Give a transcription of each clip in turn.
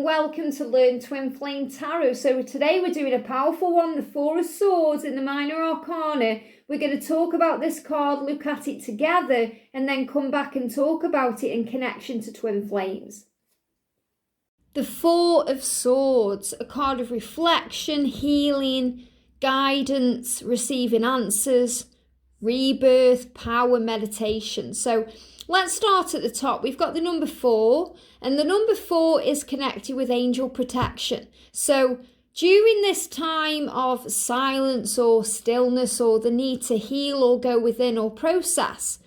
welcome to Learn Twin Flame Tarot. So today we're doing a powerful one, the Four of Swords in the Minor Arcana. We're going to talk about this card, look at it together, and then come back and talk about it in connection to twin flames. The Four of Swords, a card of reflection, healing, guidance, receiving answers, rebirth, power, meditation. So let's start at the top. We've got the number 4, and the number 4 is connected with angel protection. So during this time of silence or stillness or the need to heal or go within or process,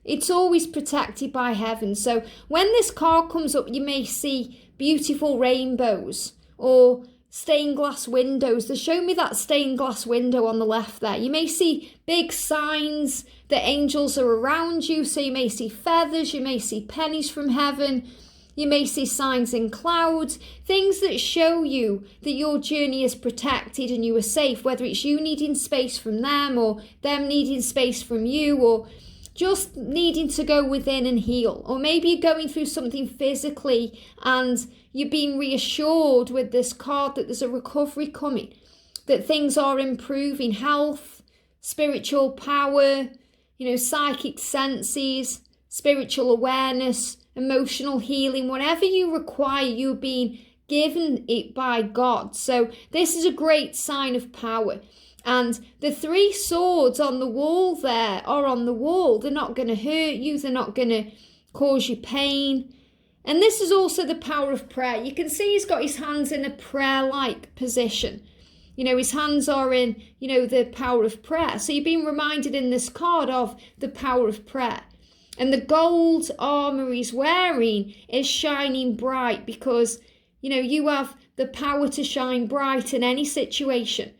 it's always protected by heaven. So when this card comes up, you may see beautiful rainbows or stained glass windows. They show me that stained glass window on the left there. You may see big signs that angels are around you. So you may see feathers, you may see pennies from heaven, you may see signs in clouds, things that show you that your journey is protected and you are safe, whether it's you needing space from them or them needing space from you, or just needing to go within and heal. Or maybe you're going through something physically and you're being reassured with this card that there's a recovery coming, that things are improving, health, spiritual power, psychic senses, spiritual awareness, emotional healing, whatever you require, you're being given it by God. So this is a great sign of power. And the 3 swords on the wall there are on the wall. They're not going to hurt you. They're not going to cause you pain. And this is also the power of prayer. You can see he's got his hands in a prayer-like position. His hands are in, the power of prayer. So you're being reminded in this card of the power of prayer. And the gold armor he's wearing is shining bright because, you have the power to shine bright in any situation.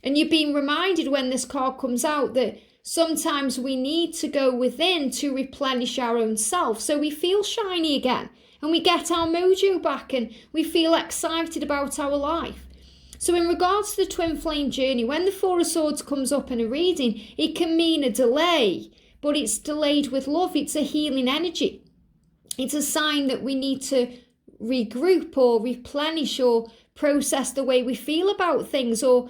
And you're being reminded when this card comes out that sometimes we need to go within to replenish our own self so we feel shiny again and we get our mojo back and we feel excited about our life. So in regards to the twin flame journey, when the 4 of Swords comes up in a reading, it can mean a delay, but it's delayed with love. It's a healing energy. It's a sign that we need to regroup or replenish or process the way we feel about things, or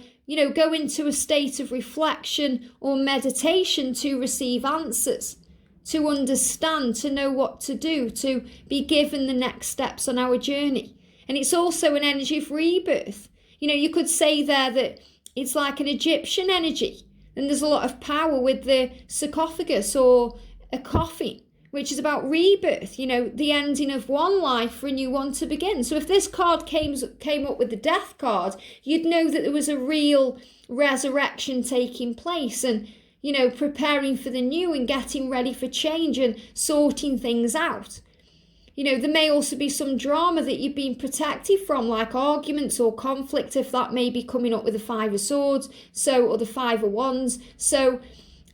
go into a state of reflection or meditation to receive answers, to understand, to know what to do, to be given the next steps on our journey. And it's also an energy of rebirth. You could say there that it's like an Egyptian energy, and there's a lot of power with the sarcophagus or a coffin, which is about rebirth, the ending of one life for a new one to begin. So if this card came up with the death card, you'd know that there was a real resurrection taking place and, preparing for the new and getting ready for change and sorting things out. There may also be some drama that you've been protected from, like arguments or conflict, if that may be coming up with the 5 of Swords, or the 5 of Wands. So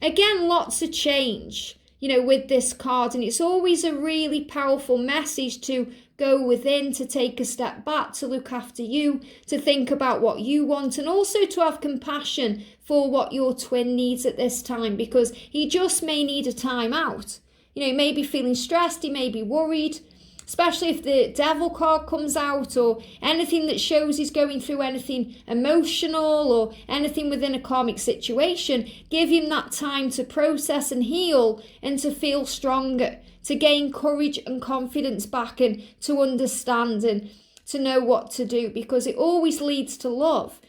again, lots of change, with this card, and it's always a really powerful message to go within, to take a step back, to look after you, to think about what you want, and also to have compassion for what your twin needs at this time, because he just may need a time out. He may be feeling stressed, he may be worried, especially if the Devil card comes out or anything that shows he's going through anything emotional or anything within a karmic situation. Give him that time to process and heal and to feel stronger, to gain courage and confidence back and to understand and to know what to do, because it always leads to love.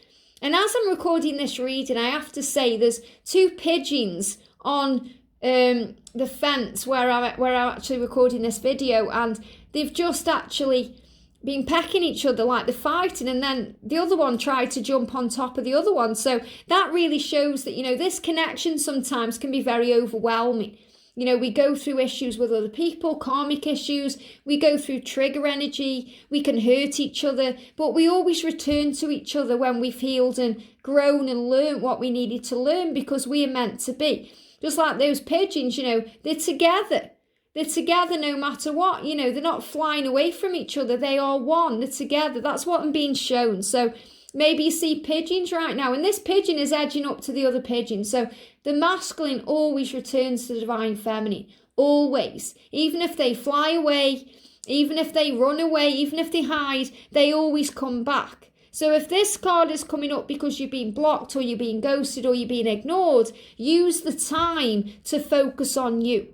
And as I'm recording this reading, I have to say there's 2 pigeons on the fence where I'm actually recording this video, and they've just actually been pecking each other like they're fighting, and then the other one tried to jump on top of the other one. So that really shows that, this connection sometimes can be very overwhelming. We go through issues with other people, karmic issues, we go through trigger energy, we can hurt each other, but we always return to each other when we've healed and grown and learned what we needed to learn, because we are meant to be. Just like those pigeons, they're together. They're together no matter what, they're not flying away from each other. They are one, they're together. That's what I'm being shown. So maybe you see pigeons right now, and this pigeon is edging up to the other pigeon. So the masculine always returns to the divine feminine, Always. Even if they fly away, even if they run away, even if they hide, they always come back. So if this card is coming up because you've been blocked or you're being ghosted or you're being ignored, use the time to focus on you,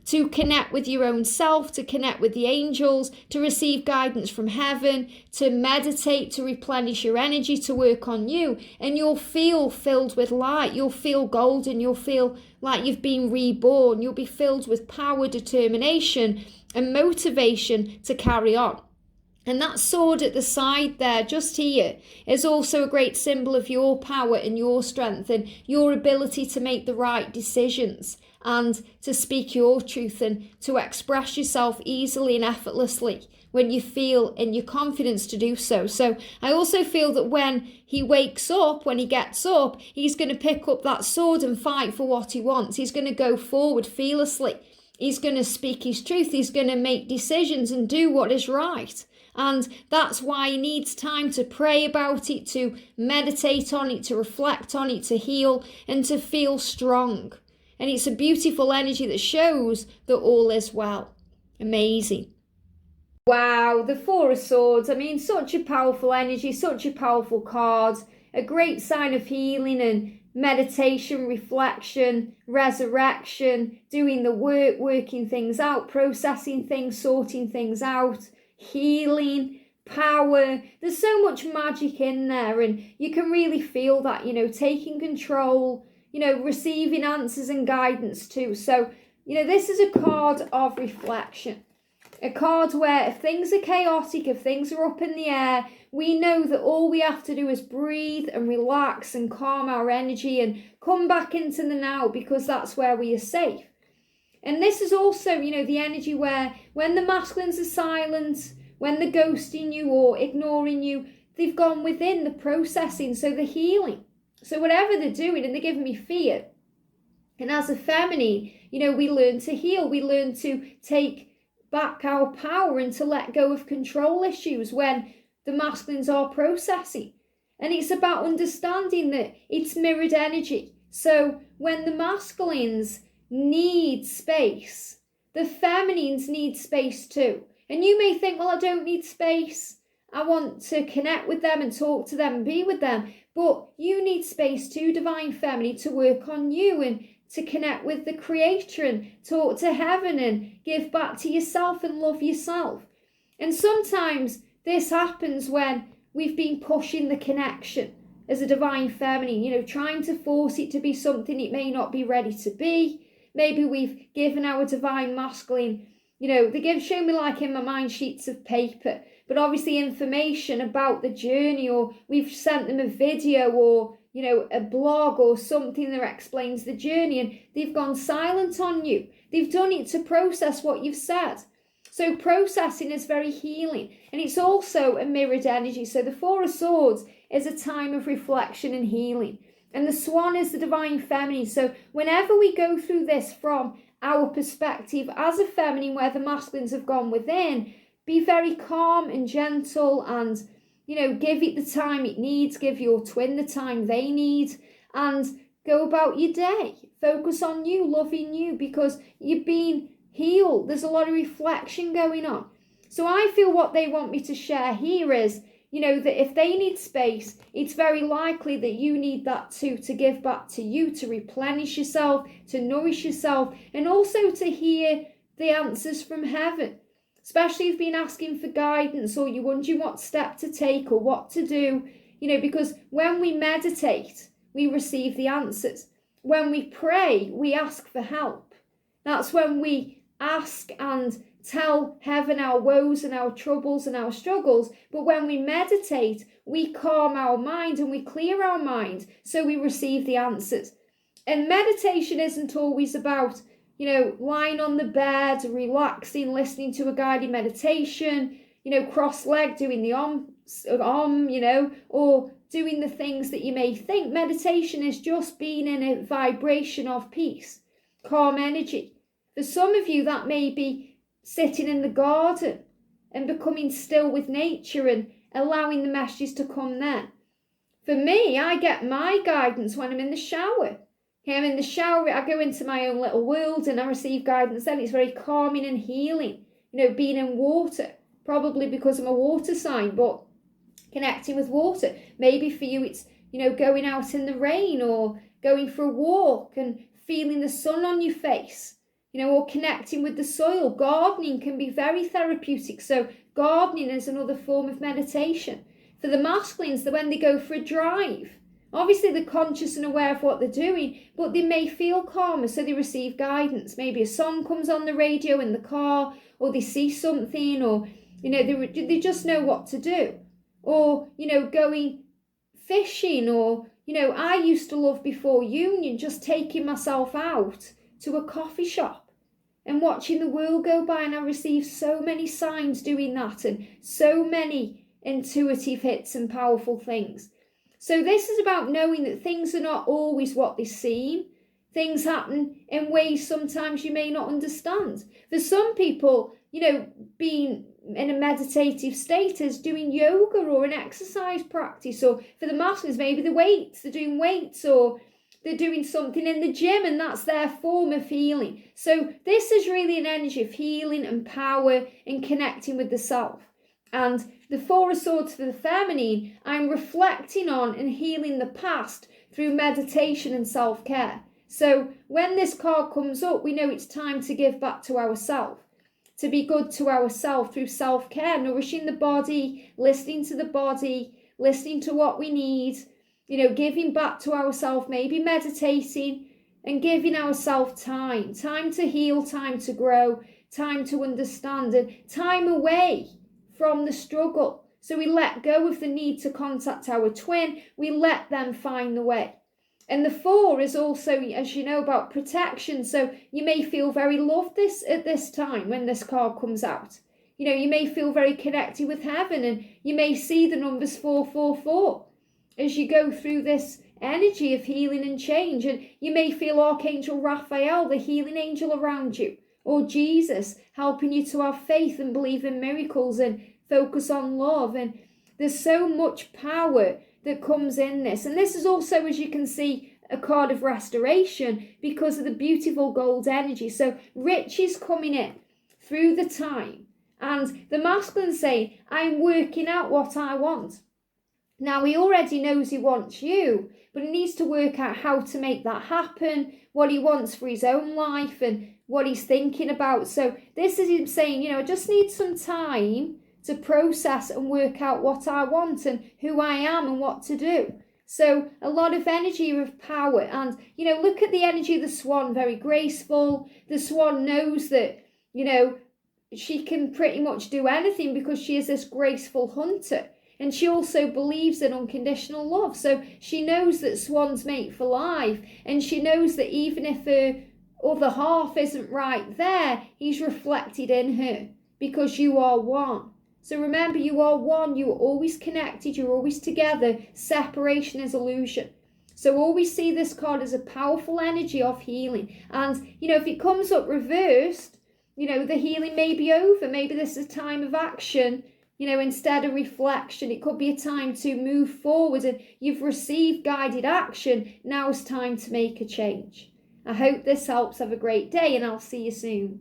to connect with your own self, to connect with the angels, to receive guidance from heaven, to meditate, to replenish your energy, to work on you. And you'll feel filled with light. You'll feel golden. You'll feel like you've been reborn. You'll be filled with power, determination, and motivation to carry on. And that sword at the side there, just here, is also a great symbol of your power and your strength and your ability to make the right decisions and to speak your truth and to express yourself easily and effortlessly when you feel in your confidence to do so. So I also feel that when he wakes up, when he gets up, he's going to pick up that sword and fight for what he wants. He's going to go forward fearlessly. He's going to speak his truth. He's going to make decisions and do what is right. And that's why he needs time to pray about it, to meditate on it, to reflect on it, to heal and to feel strong. And it's a beautiful energy that shows that all is well. Amazing. Wow, the Four of Swords. I mean, such a powerful energy, such a powerful card. A great sign of healing and meditation, reflection, resurrection, doing the work, working things out, processing things, sorting things out. Healing, power. There's so much magic in there, and you can really feel that, taking control, receiving answers and guidance too. So, this is a card of reflection. A card where if things are chaotic, if things are up in the air, we know that all we have to do is breathe and relax and calm our energy and come back into the now, because that's where we are safe. And this is also, the energy where when the masculines are silent, when they're ghosting you or ignoring you, they've gone within the processing, so the healing. So whatever they're doing, and they're giving me fear. And as a feminine, we learn to heal. We learn to take back our power and to let go of control issues when the masculines are processing. And it's about understanding that it's mirrored energy. So when the masculines need space, the feminines need space too. And you may think, well, I don't need space. I want to connect with them and talk to them and be with them. But you need space too, divine feminine, to work on you and to connect with the creator and talk to heaven and give back to yourself and love yourself. And sometimes this happens when we've been pushing the connection as a divine feminine, trying to force it to be something it may not be ready to be. Maybe we've given our divine masculine, they show me like in my mind sheets of paper, but obviously information about the journey, or we've sent them a video or, a blog or something that explains the journey, and they've gone silent on you. They've done it to process what you've said. So processing is very healing, and it's also a mirrored energy. So the Four of Swords is a time of reflection and healing. And the Swan is the divine feminine. So whenever we go through this from our perspective as a feminine, where the masculines have gone within, be very calm and gentle and, give it the time it needs. Give your twin the time they need and go about your day. Focus on you, loving you, because you've been healed. There's a lot of reflection going on. So I feel what they want me to share here is, that if they need space, it's very likely that you need that too, to give back to you, to replenish yourself, to nourish yourself, and also to hear the answers from heaven. Especially if you've been asking for guidance or you're wondering what step to take or what to do, because when we meditate, we receive the answers. When we pray, we ask for help. That's when we ask and tell heaven our woes and our troubles and our struggles. But when we meditate, we calm our mind and we clear our mind, so we receive the answers. And meditation isn't always about, lying on the bed, relaxing, listening to a guided meditation, cross-legged, doing the or doing the things that you may think. Meditation is just being in a vibration of peace, calm energy. For some of you, that may be sitting in the garden and becoming still with nature and allowing the messages to come there. For me, I get my guidance when I'm in the shower. I'm in the shower, I go into my own little world and I receive guidance then. It's very calming and healing, being in water, probably because I'm a water sign, but connecting with water. Maybe for you it's, going out in the rain or going for a walk and feeling the sun on your face, or connecting with the soil. Gardening can be very therapeutic. So gardening is another form of meditation. For the masculines, when they go for a drive, obviously they're conscious and aware of what they're doing, but they may feel calmer, so they receive guidance. Maybe a song comes on the radio in the car, or they see something, or, they just know what to do. Or, going fishing, or, I used to love before union just taking myself out to a coffee shop and watching the world go by, and I received so many signs doing that and so many intuitive hits and powerful things. So this is about knowing that things are not always what they seem. Things happen in ways sometimes you may not understand. For some people, being in a meditative state is doing yoga or an exercise practice. Or for the masculines, maybe they're doing weights, or they're doing something in the gym, and that's their form of healing. So this is really an energy of healing and power and connecting with the self. And the Four of Swords for the feminine, I'm reflecting on and healing the past through meditation and self-care. So when this card comes up, we know it's time to give back to ourselves, to be good to ourselves through self-care, nourishing the body, listening to the body, listening to what we need, giving back to ourselves, maybe meditating and giving ourselves time to heal, time to grow, time to understand, and time away from the struggle. So we let go of the need to contact our twin. We let them find the way. And the Four is also, as you know, about protection. So you may feel very loved at this time when this card comes out. You may feel very connected with heaven, and you may see the numbers 444 as you go through this energy of healing and change. And you may feel Archangel Raphael, the healing angel, around you, or Jesus helping you to have faith and believe in miracles and focus on love. And there's so much power that comes in this. And this is also, as you can see, a card of restoration because of the beautiful gold energy. So riches coming in through the time. And the masculine saying, I'm working out what I want. Now, he already knows he wants you, but he needs to work out how to make that happen, what he wants for his own life and what he's thinking about. So this is him saying, I just need some time to process and work out what I want and who I am and what to do. So a lot of energy of power. And, look at the energy of the swan, very graceful. The swan knows that, she can pretty much do anything because she is this graceful hunter. And she also believes in unconditional love. So she knows that swans mate for life. And she knows that even if her other half isn't right there, he's reflected in her because you are one. So remember, you are one, you are always connected, you're always together. Separation is illusion. So always see this card as a powerful energy of healing. And, if it comes up reversed, the healing may be over. Maybe this is a time of action, instead of reflection. It could be a time to move forward and you've received guided action. Now it's time to make a change. I hope this helps. Have a great day and I'll see you soon.